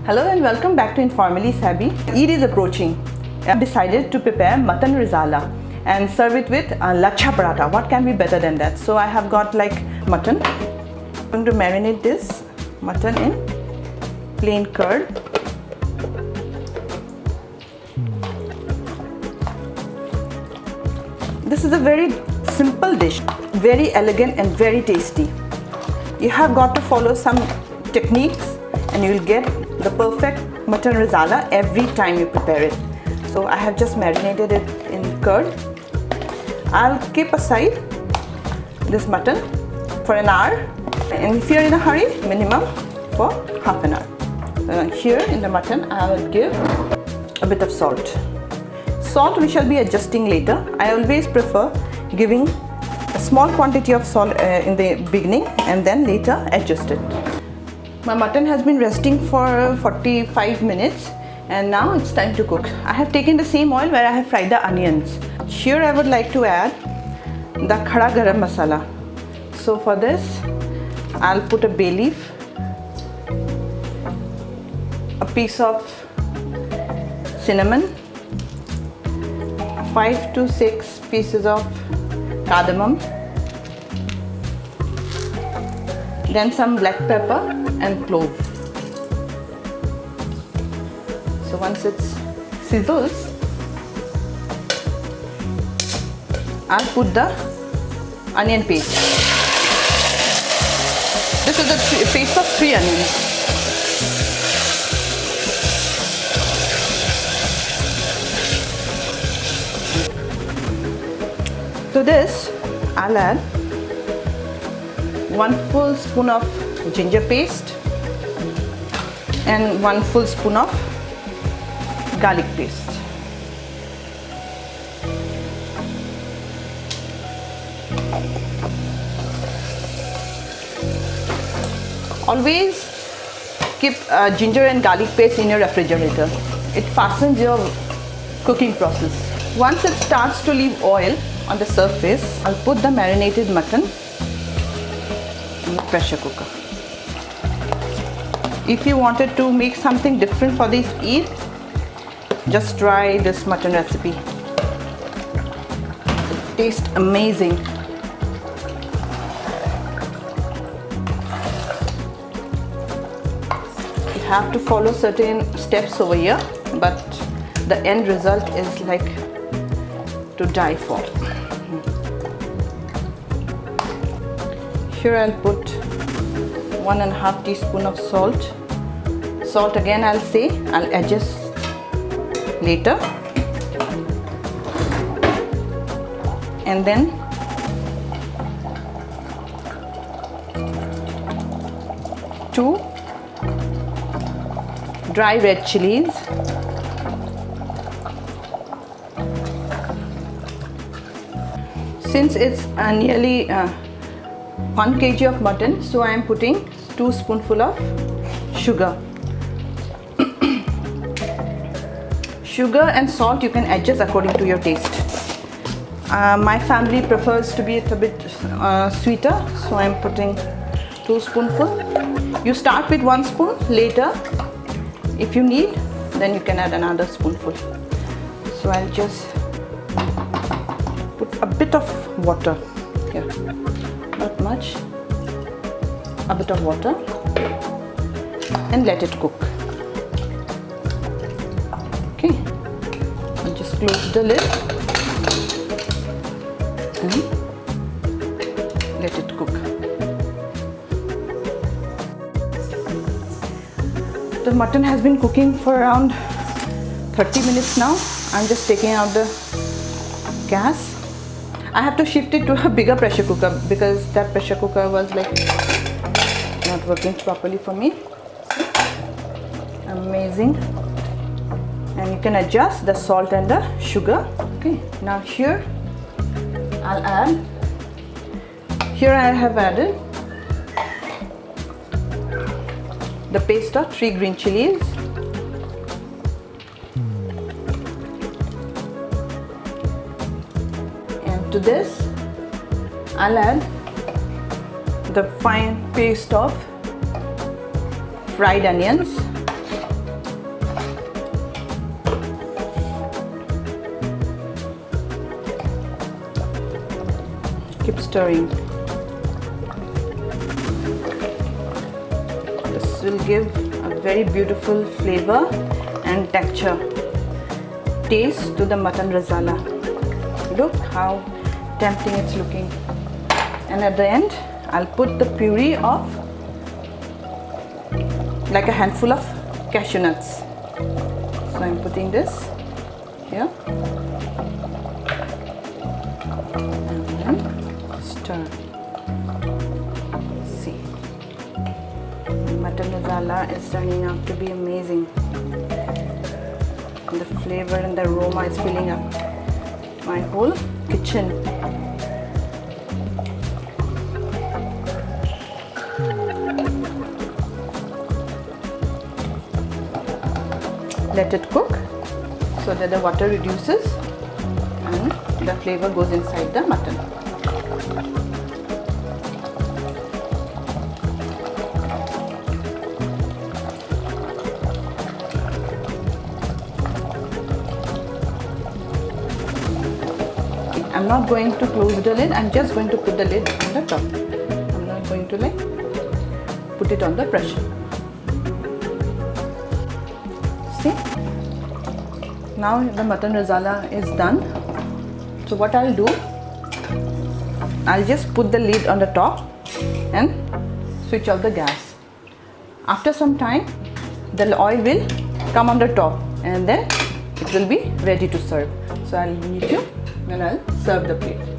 Hello and welcome back to Informally Savvy. Eid is approaching. I've decided to prepare mutton rizala and serve it with lachha paratha. What can be better than that? So I have got like mutton. I'm going to marinate this mutton in plain curd. This is a very simple dish, very elegant and very tasty. You have got to follow some techniques and you will get the perfect mutton rizala every time you prepare it. So I have just marinated it in curd. I'll keep aside this mutton for an hour, and if you're in a hurry, minimum for half an hour. Here in the mutton I will give a bit of salt. Salt we shall be adjusting later. I always prefer giving a small quantity of salt in the beginning and then later adjust it. My mutton has been resting for 45 minutes and now it's time to cook. I have taken the same oil where I have fried the onions. Here I would like to add the khada garam masala. So for this I'll put a bay leaf, a piece of cinnamon, 5 to 6 pieces of cardamom, then some black pepper and clove. So once it sizzles, I'll put the onion paste. This is the paste of 3 onions. To this, I'll add 1 full spoon of ginger paste and 1 full spoon of garlic paste. Always keep ginger and garlic paste in your refrigerator. It fastens your cooking process. Once it starts to leave oil on the surface, I'll put the marinated mutton in the pressure cooker. If you wanted to make something different for this Eid, just try this mutton recipe. It tastes amazing. You have to follow certain steps over here, but the end result is like to die for. Here I'll put 1.5 teaspoon of salt. Salt again I'll say, I'll adjust later. And then two dry red chilies. Since it's nearly 1 kg of mutton, so I am putting 2 spoonful of sugar. Sugar and salt you can adjust according to your taste. My family prefers to be a bit sweeter, so I am putting 2 spoonful. You start with 1 spoon, later if you need then you can add another spoonful. So I'll just put a bit of water here. Not much, a bit of water, and let it cook. Okay, I'll just close the lid and let it cook. The mutton has been cooking for around 30 minutes now. I'm just taking out the gas. I have to shift it to a bigger pressure cooker because that pressure cooker was like not working properly for me. Amazing. And you can adjust the salt and the sugar. Okay, now here I'll add, here I have added the paste of 3 green chilies, and to this I'll add the fine paste of fried onions, stirring. This will give a very beautiful flavor and texture, taste to the mutton rezala. Look how tempting it's looking. And at the end, I'll put the puree of like a handful of cashew nuts. So I'm putting this here and then stir. See, mutton rezala is turning out to be amazing. The flavor and the aroma is filling up my whole kitchen. Let it cook so that the water reduces and the flavor goes inside the mutton. I'm not going to close the lid, I'm just going to put the lid on the top. I'm not going to like put it on the pressure. See? Now the mutton rezala is done. So what I'll do, I'll just put the lid on the top and switch off the gas. After some time, the oil will come on the top and then it will be ready to serve. So I'll meet you when I'll serve the plate.